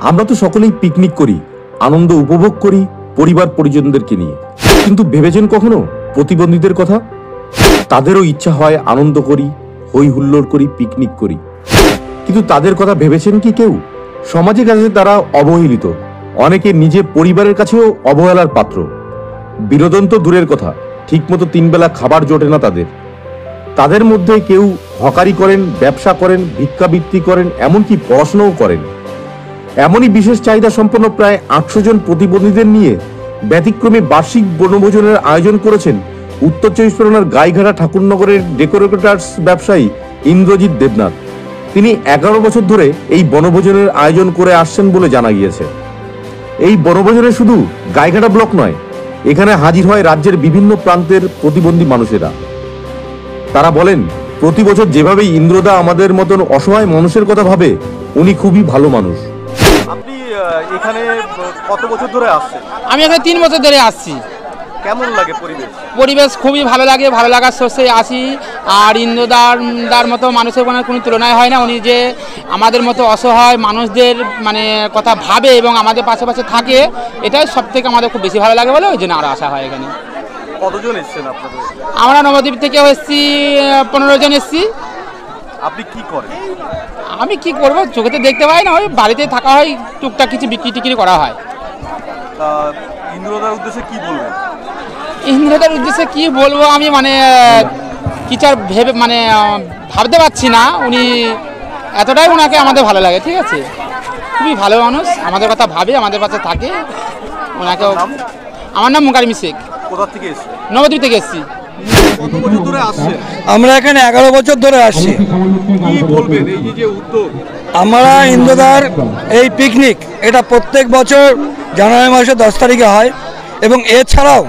আমরা তো সকলেই পিকনিক করি, আনন্দ উপভোগ করি পরিবার পরিজনদেরকে নিয়ে, কিন্তু ভেবেছেন কখনো প্রতিবন্ধীদের কথা? তাদেরও ইচ্ছা হয় আনন্দ করি, হই হুল্লোড় করি, পিকনিক করি, কিন্তু তাদের কথা ভেবেছেন কি কেউ? সমাজের কাছে তারা অবহেলিত, অনেকে নিজের পরিবারের কাছেও অবহেলার পাত্র। বিনোদন তো দূরের কথা, ঠিকমতো 3 বেলা খাবার জোটে না তাদের। তাদের মধ্যে কেউ হকারি করেন, ব্যবসা করেন, ভিক্ষাবৃত্তি করেন, এমনকি পড়াশোনাও করেন। এমনই বিশেষ চাহিদা সম্পন্ন প্রায় 800 জন প্রতিবন্ধীদের নিয়ে ব্যতিক্রমী বার্ষিক বনভোজনের আয়োজন করেছেন উত্তর 24 পরগনার গাইঘাটা ঠাকুরনগরের ডেকোরেটর্স ব্যবসায়ী ইন্দ্রজিৎ দেবনাথ। তিনি 11 বছর ধরে এই বনভোজনের আয়োজন করে আসছেন বলে জানা গিয়েছে। এই বনভোজনে শুধু গাইঘাটা ব্লক নয়, এখানে হাজির হয় রাজ্যের বিভিন্ন প্রান্তের প্রতিবন্ধী মানুষেরা। তারা বলেন, প্রতি বছর যেভাবে ইন্দ্রদা আমাদের মতন অসহায় মানুষের কথা ভাবে, উনি খুবই ভালো মানুষ। আপনি এখানে কত বছর ধরে আসছেন? আমি এখানে 3 বছর ধরে আসছি। কেমন লাগে পরিবেশ? পরিবেশ খুবই ভালো লাগে, ভালো লাগার সোর্সে আসি। আর ইন্দ্রদার মতো মানুষের কোনো তুলনায় হয় না। উনি যে আমাদের মতো অসহায় মানুষদের মানে কথা ভাবে এবং আমাদের পাশে থাকে, এটাই সব থেকে আমাদের খুব বেশি ভালো লাগে বলে ওই জন্য আরও আসা হয় এখানে। কতজন এসছেন আপনাদের? আমরা নবদ্বীপ থেকেও এসছি, 15 জন এসছি। আপনি কি করেন? আমি কি করবো, চোখে তো দেখতে পাই না, ওই বাড়িতে থাকা হয়, টুকটাক কিছু বিক্রি টিক্রি করা হয়। ইন্দ্রদার উদ্দেশ্যে কি বলবেন? ইন্দ্রদার উদ্দেশ্যে কি বলবো আমি, মানে কিছু আর ভাবতে পারছি না। উনি এতটাই, ওনাকে আমাদের ভালো লাগে। ঠিক আছে, খুবই ভালো মানুষ, আমাদের কথা ভাবে, আমাদের পাশে থাকে। ওনাকে। আমার নাম মুকারিম শেখ। কোথা থেকে এসেছেন? নবদ্বীপ থেকে এসেছি। কত বছর ধরে আসছেন? আমরা এখানে 11 বছর ধরে আসছি। কি বলবেন এই যে উদ্যোগ? আমরা ইন্দ্রদার এই পিকনিক, এটা প্রত্যেক বছর জানুয়ারি মাসের 10 তারিখে হয়, এবং এছাড়াও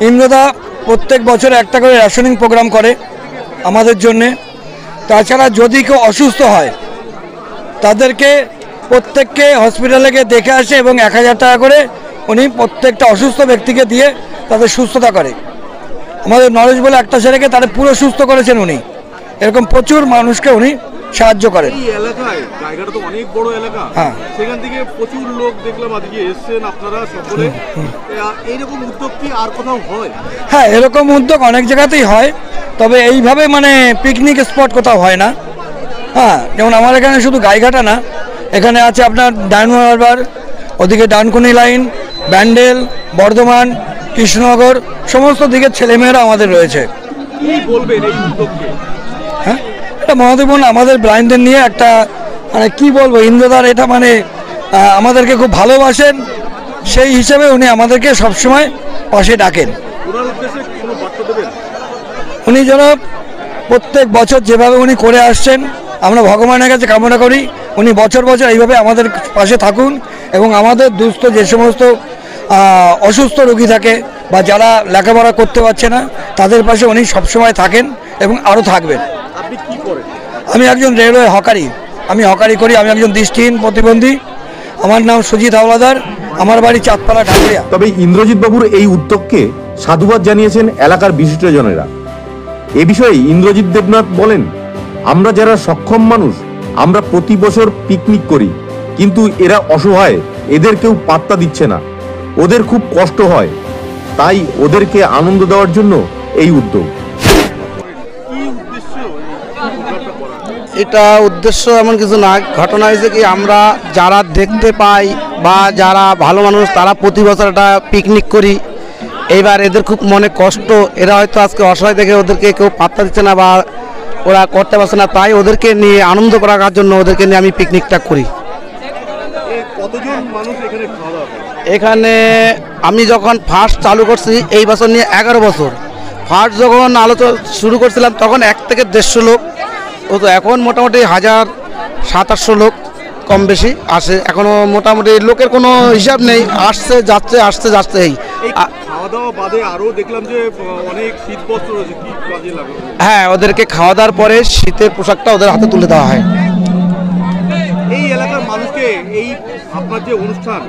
ইন্দ্রদা প্রত্যেক বছর একটা করে রেশনিং প্রোগ্রাম করে আমাদের জন্যে। তাছাড়া যদি কেউ অসুস্থ হয় তাদেরকে প্রত্যেককে হসপিটালে গিয়ে দেখে আসে, এবং 1000 টাকা করে উনি প্রত্যেকটা অসুস্থ ব্যক্তিকে দিয়ে তাদের সুস্থতা করে। আমাদের নলেজ বলে একটা ছেলেকে তাদের পুরো সুস্থ করেছেন উনি। এরকম প্রচুর মানুষকে উনি সাহায্য করেন। এই এলাকায়, গাইঘাটা তো অনেক বড় এলাকা, হ্যাঁ, সেখান থেকে প্রচুর লোক দেখলাম আজকে এসেছেন আপনারা সকলে। এইরকম উদ্যোগ কি আর কোথাও হয়? হ্যাঁ, এরকম উদ্যোগ অনেক জায়গাতেই হয়, তবে এইভাবে মানে পিকনিক স্পট কোথাও হয় না। হ্যাঁ, যেমন আমার এখানে শুধু গাইঘাটা না, এখানে আছে আপনার ডায়মন্ড হারবার, ওদিকে ডানকুনি লাইন, ব্যান্ডেল, বর্ধমান, কৃষ্ণনগর, সমস্ত দিকের ছেলেমেয়েরা আমাদের রয়েছে। কি বলবেন এই উদ্যোগকে? হ্যাঁ, এটা মহাদেবন আমাদের ব্লাইন্ডদের নিয়ে একটা, মানে কি বলবো, ইন্দ্রদার এটা মানে আমাদেরকে খুব ভালোবাসেন, সেই হিসেবে উনি আমাদেরকে সবসময় পাশে ডাকেন। ওনার উদ্দেশ্যে কোনো বার্তা দেবেন? উনি যেন প্রত্যেক বছর যেভাবে উনি করে আসছেন, আমরা ভগবানের কাছে কামনা করি উনি বছর বছর এইভাবে আমাদের পাশে থাকুন, এবং আমাদের দুস্থ যে সমস্ত অসুস্থ রোগী থাকে বা যারা লেখাপড়া করতে পারছে না, তাদের পাশে উনি সবসময় থাকেন এবং আরও থাকবেন। আপনি কি করেন? আমি একজন রেলওয়ে হকারি, আমি হকারি করি। আমি একজন দৃষ্টিহীন প্রতিবন্ধী। আমার নাম সুজিত হাওলাদার, আমার বাড়ি চাঁদপাড়া, ঢাকুরিয়া। তবে ইন্দ্রজিৎ বাবুর এই উদ্যোগকে সাধুবাদ জানিয়েছেন এলাকার বিশিষ্টজনেরা। এ বিষয়ে ইন্দ্রজিৎ দেবনাথ বলেন, আমরা যারা সক্ষম মানুষ, আমরা প্রতি বছর পিকনিক করি, কিন্তু এরা অসহায়, এদের কেউ পাত্তা দিচ্ছে না, ওদের খুব কষ্ট হয়, তাই ওদেরকে আনন্দ দেওয়ার জন্য এই উদ্যোগ। এটা উদ্দেশ্য এমন কিছু না, ঘটনা হয়েছে কি, আমরা যারা দেখতে পাই বা যারা ভালো মানুষ তারা প্রতি বছর একটা পিকনিক করি। এইবার এদের খুব মনে কষ্ট, এরা হয়তো আজকে অসহায় দেখে ওদেরকে কেউ পাত্তা দিচ্ছে না বা ওরা করতে পারছে না, তাই ওদেরকে নিয়ে আনন্দ করার জন্য ওদেরকে নিয়ে আমি পিকনিকটা করি। কতজন মানুষ এখানে খাওয়া দাওয়া করে? এখানে আমি যখন ফার্স্ট চালু করছি এই বছর নিয়ে 11 বছর, ফার্স্ট যখন আলোচনা শুরু করছিলাম তখন 1 থেকে 150 লোক, ও তো এখন মোটামুটি 1700 লোক কম বেশি আসে। এখনো মোটামুটি লোকের কোনো হিসাব নেই, আসছে যাচ্ছে আসছে যাচ্ছে। এই খাওয়া দাওয়া বাদে আরও দেখলাম যে অনেক শীত বস্ত্র রয়েছে, কি কাজে লাগে? হ্যাঁ, ওদেরকে খাওয়া দাওয়ার পরে শীতের পোশাকটা ওদের হাতে তুলে দেওয়া হয়। এই এলাকার মানুষকে এই আপনার যে অনুষ্ঠান,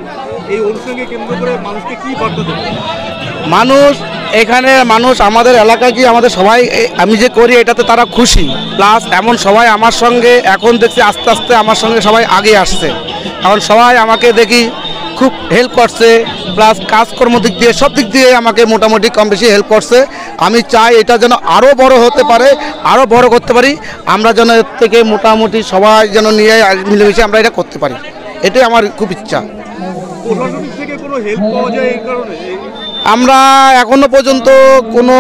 এই অনুষ্ঠানকে কেন্দ্র করে মানুষকে কি বার্তা দেবেন? মানুষ এখানে আমাদের এলাকায় কি আমাদের সবাই আমি যে করি এটাতে তারা খুশি, প্লাস এমন সবাই আমার সঙ্গে এখন দেখছি আস্তে আস্তে আমার সঙ্গে সবাই আগে আসছে। এখন সবাই আমাকে দেখি খুব হেল্প করছে, প্লাস কাজকর্ম দিক দিয়ে সব দিক দিয়ে আমাকে মোটামুটি কম বেশি হেল্প করছে। আমি চাই এটা যেন আরও বড় হতে পারে, আরও বড় করতে পারি, আমরা যেন এর থেকে মোটামুটি সবাই যেন নিয়ে মিলেমিশে আমরা এটা করতে পারি, এটাই আমার খুব ইচ্ছা। প্রশাসনিক থেকে কোনো হেল্প পাওয়া যায় এই কারণে? আমরা এখনো পর্যন্ত কোনো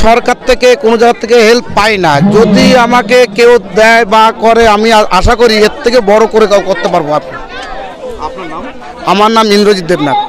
সরকার থেকে কোনো জায়গা থেকে হেল্প পাই না। যদি আমাকে কেউ দেয় বা করে, আমি আশা করি এর থেকে বড় করে করতে পারবো। আপনার নাম? আমার নাম ইন্দ্রজিৎ দেবনাথ।